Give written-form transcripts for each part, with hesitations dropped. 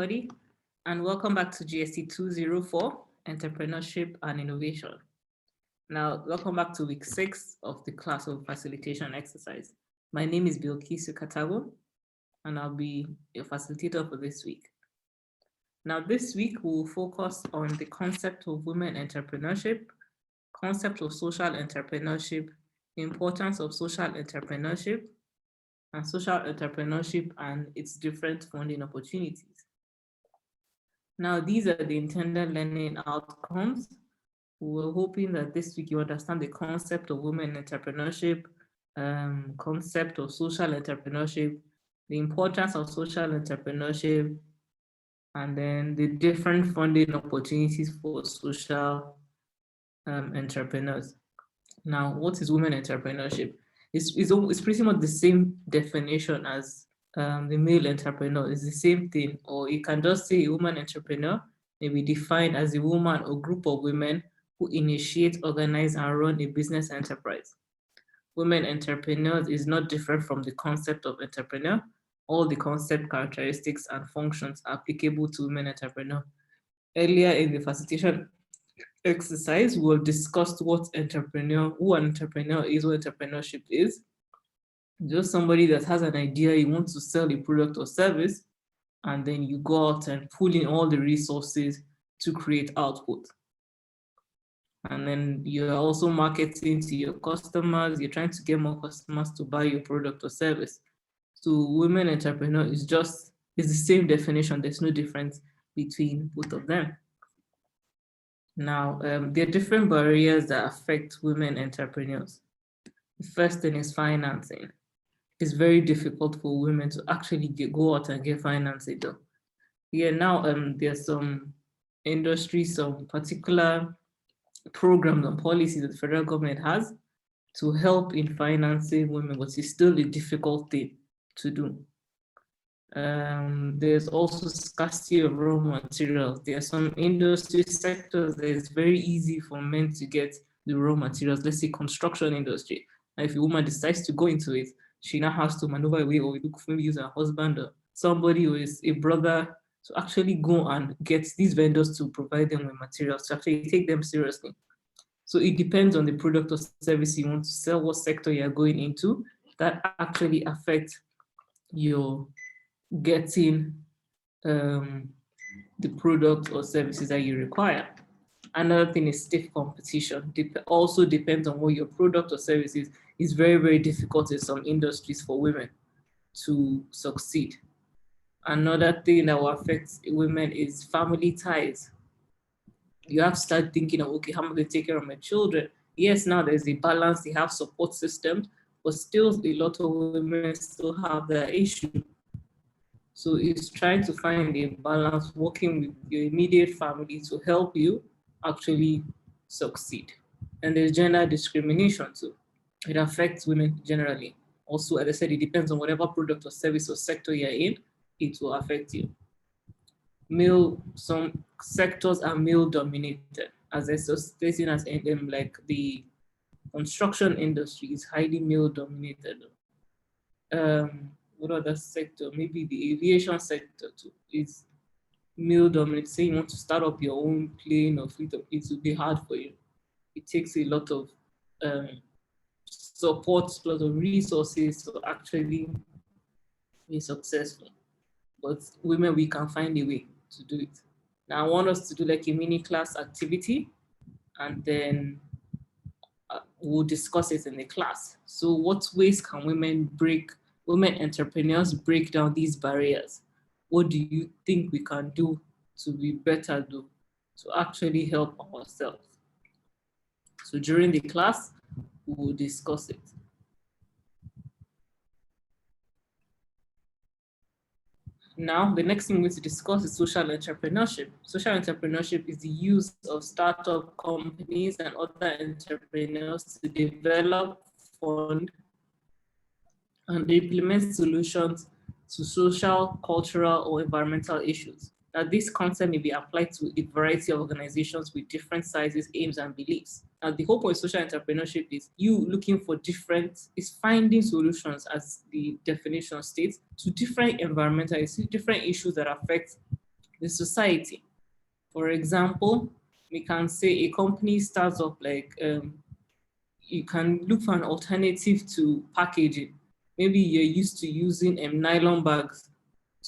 everybody, and welcome back to GST 204, Entrepreneurship and Innovation. Now, welcome back to week 6 of the class of facilitation exercise. My name is Bilkisu Katago, and I'll be your facilitator for this week. Now, this week, we'll focus on the concept of women entrepreneurship, concept of social entrepreneurship, the importance of social entrepreneurship, and social entrepreneurship and its different funding opportunities. Now, these are the intended learning outcomes. We're hoping that this week you understand the concept of women entrepreneurship, concept of social entrepreneurship, the importance of social entrepreneurship, and then the different funding opportunities for social entrepreneurs. Now, what is women entrepreneurship? It's pretty much the same definition as the male entrepreneur. It's the same thing, or you can just say a woman entrepreneur may be defined as a woman or group of women who initiate, organize, and run a business enterprise. Women entrepreneurs is not different from the concept of entrepreneur. All the concept characteristics and functions are applicable to women entrepreneur. Earlier in the facilitation exercise, we'll discuss who an entrepreneur is, what entrepreneurship is. Just somebody that has an idea, you want to sell a product or service, and then you go out and pull in all the resources to create output. And then you're also marketing to your customers, you're trying to get more customers to buy your product or service. So women entrepreneur is the same definition, there's no difference between both of them. Now, there are different barriers that affect women entrepreneurs. The first thing is financing. It's very difficult for women to actually go out and get financing though. Yeah, now there's some industries, some particular programs and policies that the federal government has to help in financing women, but it's still a difficult thing to do. There's also scarcity of raw materials. There are some industry sectors that it's very easy for men to get the raw materials. Let's say construction industry. And if a woman decides to go into it, she now has to maneuver away or look for maybe use her husband or somebody who is a brother to actually go and get these vendors to provide them with materials, to actually take them seriously. So it depends on the product or service you want to sell, what sector you're going into, that actually affects your getting the product or services that you require. Another thing is stiff competition. Also depends on what your product or service is. It's very, very difficult in some industries for women to succeed. Another thing that will affect women is family ties. You have to start thinking of, okay, how am I going to take care of my children? Yes, now there's a balance, they have support systems, but still a lot of women still have that issue. So it's trying to find a balance, working with your immediate family to help you actually succeed. And there's gender discrimination too. It affects women generally. Also, as I said, it depends on whatever product or service or sector you're in, it will affect you. Some sectors are male dominated, as I was stating, as in like the construction industry is highly male dominated. What other sector? Maybe the aviation sector too is male dominated. Say you want to start up your own plane or fleet, it will be hard for you. It takes a lot of support, a lot of resources to actually be successful. But women, we can find a way to do it. Now I want us to do like a mini class activity, and then we'll discuss it in the class. So what ways can women entrepreneurs break down these barriers? What do you think we can do to be better to actually help ourselves? So during the class, we will discuss it. Now, the next thing we're going to discuss is social entrepreneurship. Social entrepreneurship is the use of startup companies and other entrepreneurs to develop, fund, and implement solutions to social, cultural, or environmental issues. Now, this concept may be applied to a variety of organizations with different sizes, aims, and beliefs. Now, the whole point of social entrepreneurship is finding solutions, as the definition states, to different environmental issues, different issues that affect the society. For example, we can say a company starts up like you can look for an alternative to packaging. Maybe you're used to using nylon bags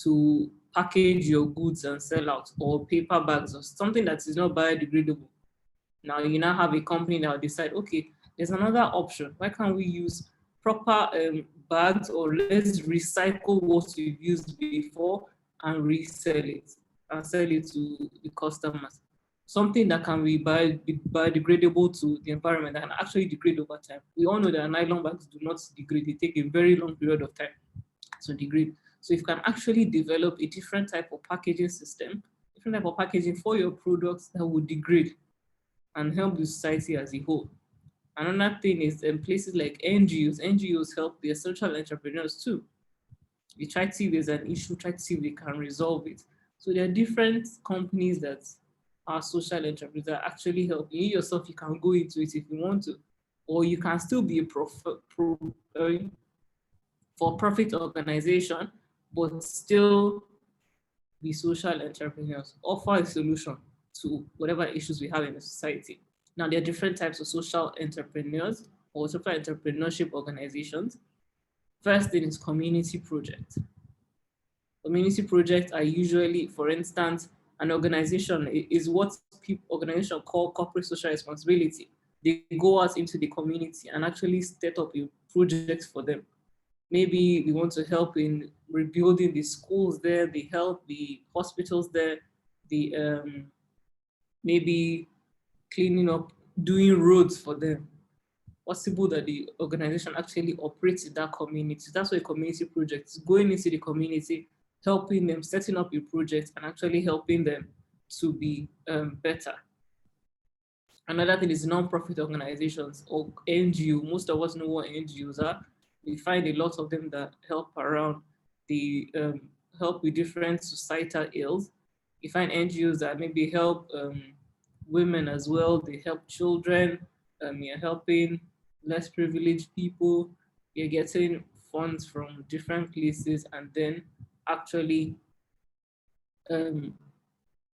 to package your goods and sell out, or paper bags, or something that is not biodegradable. Now you now have a company that will decide, okay, there's another option. Why can't we use proper bags, or let's recycle what we've used before and resell it and sell it to the customers. Something that can be biodegradable to the environment and actually degrade over time. We all know that nylon bags do not degrade. They take a very long period of time to degrade. So if you can actually develop a different type of packaging system, different type of packaging for your products that will degrade and help the society as a whole. Another thing is places like NGOs. NGOs help the social entrepreneurs too. They try to see if there's an issue, try to see if they can resolve it. So there are different companies that are social entrepreneurs that actually help. You yourself, you can go into it if you want to, or you can still be a for-profit organization, but still be social entrepreneurs, offer a solution to whatever issues we have in the society. Now, there are different types of social entrepreneurs or social entrepreneurship organizations. First thing is community projects. Community projects are usually, for instance, an organization is what organizations call corporate social responsibility. They go out into the community and actually set up a project for them. Maybe we want to help in rebuilding the schools there, they help the hospitals there, the maybe cleaning up, doing roads for them. Possible that the organization actually operates in that community. That's why a community project is going into the community, helping them, setting up a project, and actually helping them to be better. Another thing is non-profit organizations or NGO. Most of us know what NGOs are. We find a lot of them that help around the help with different societal ills. You find NGOs that maybe help women as well. They help children. You're helping less privileged people. You're getting funds from different places and then actually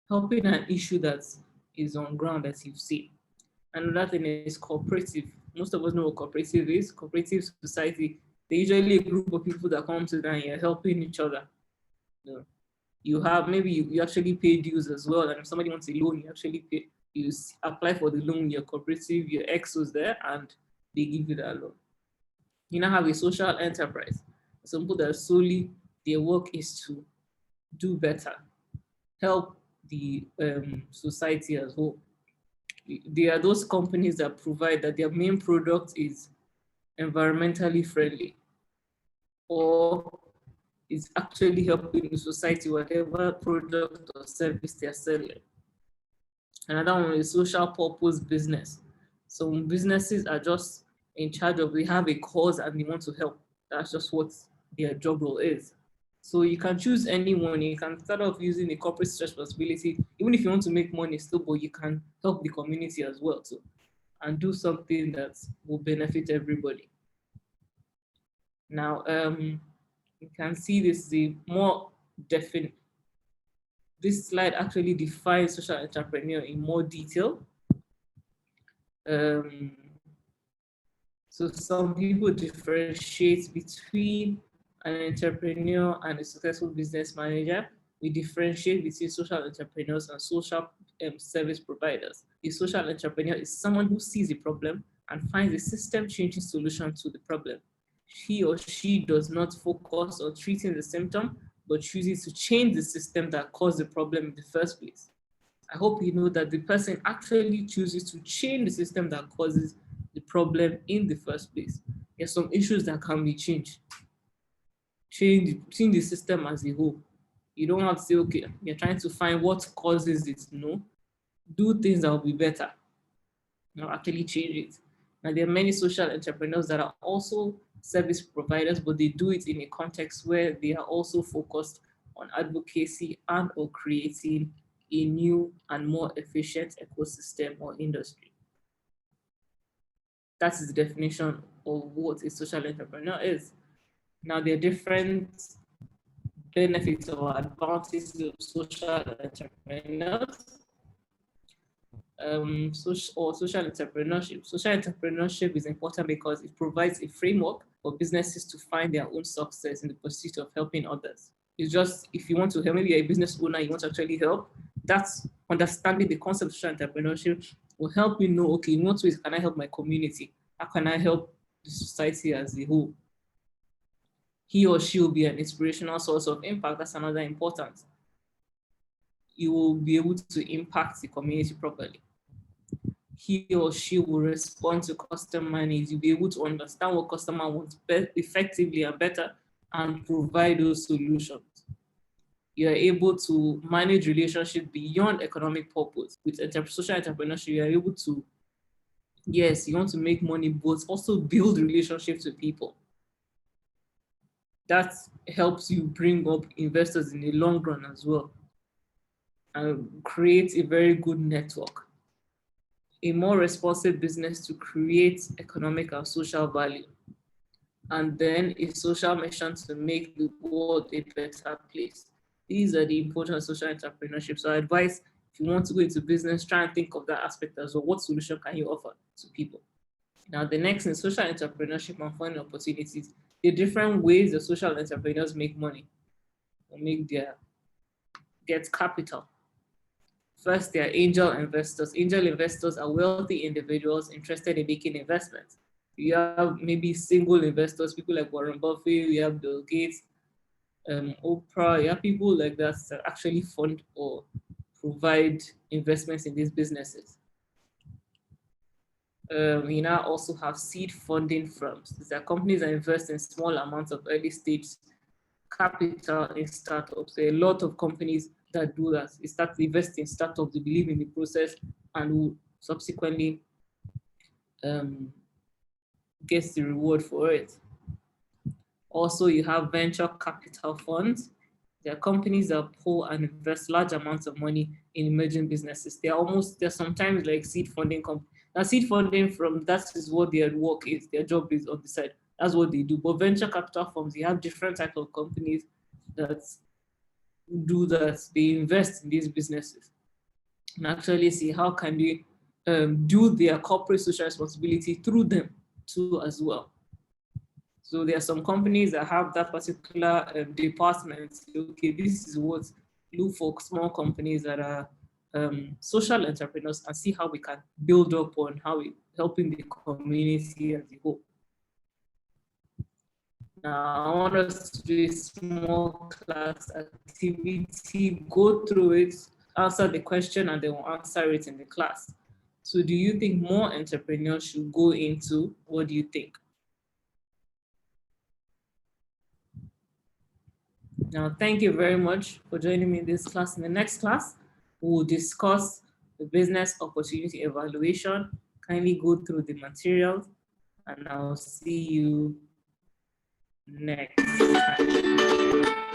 helping an issue that is on ground, as you've seen. Another thing is cooperative. Most of us know what cooperative is. Cooperative society, they're usually a group of people that come together and you're helping each other. You have, maybe you actually pay dues as well. And if somebody wants a loan, you actually pay, you apply for the loan, your cooperative, your exos there, and they give you that loan. You now have a social enterprise. Some people that solely their work is to do better, help the society as whole. There are those companies that provide that their main product is environmentally friendly or is actually helping the society, whatever product or service they're selling. Another one is social purpose business. Some businesses are just in charge of, they have a cause and they want to help. That's just what their job role is. So you can choose anyone. You can start off using a corporate responsibility, even if you want to make money still, but you can help the community as well too, and do something that will benefit everybody. Now, you can see this the more definite. This slide actually defines social entrepreneur in more detail. So some people differentiate between an entrepreneur and a successful business manager. We differentiate between social entrepreneurs and social service providers. A social entrepreneur is someone who sees a problem and finds a system-changing solution to the problem. He or she does not focus on treating the symptom, but chooses to change the system that caused the problem in the first place. I hope you know that the person actually chooses to change the system that causes the problem in the first place. There's some issues that can be changed. Change the system as a whole. You don't have to say, okay, you're trying to find what causes it. No, do things that will be better. Now actually change it. Now there are many social entrepreneurs that are also service providers, but they do it in a context where they are also focused on advocacy and or creating a new and more efficient ecosystem or industry. That is the definition of what a social entrepreneur is. Now there are different benefits or advantages of social entrepreneurs. Social entrepreneurship. Social entrepreneurship is important because it provides a framework for businesses to find their own success in the pursuit of helping others. It's just, if you want to help, maybe you're a business owner, you want to actually help, that's understanding the concept of social entrepreneurship will help you know, okay, in what ways can I help my community? How can I help the society as a whole? He or she will be an inspirational source of impact. That's another important. You will be able to impact the community properly. He or she will respond to customer needs. You'll be able to understand what customer wants effectively and better and provide those solutions. You're able to manage relationships beyond economic purpose. With social entrepreneurship, you're able to, yes, you want to make money, but also build relationships with people. That helps you bring up investors in the long run as well and create a very good network. A more responsive business to create economic and social value. And then a social mission to make the world a better place. These are the important social entrepreneurship. So I advise, if you want to go into business, try and think of that aspect as well. What solution can you offer to people? Now, the next in social entrepreneurship and funding opportunities, the different ways the social entrepreneurs make money or get capital. First, there are angel investors. Angel investors are wealthy individuals interested in making investments. You have maybe single investors, people like Warren Buffett, you have Bill Gates, Oprah, you have people like that that actually fund or provide investments in these businesses. We now also have seed funding firms. These are companies that invest in small amounts of early stage capital in startups. There are a lot of companies that do that. They start to invest in startups, they believe in the process and will subsequently get the reward for it. Also, you have venture capital funds. There are companies that pull and invest large amounts of money in emerging businesses. They're sometimes like seed funding companies. Now, seed funding that is what their work is, their job is on the side. That's what they do. But venture capital firms, they have different types of companies that do that. They invest in these businesses and actually see how can they do their corporate social responsibility through them too as well. So there are some companies that have that particular department. Okay, this is what look for small companies that are social entrepreneurs and see how we can build up on how we helping the community as a whole. Now, I want us to do a small class activity, go through it, answer the question, and then we'll answer it in the class. So do you think more entrepreneurs should go into, what do you think? Now, thank you very much for joining me in this class. In the next class, we'll discuss the business opportunity evaluation. Kindly go through the materials, and I'll see you next time.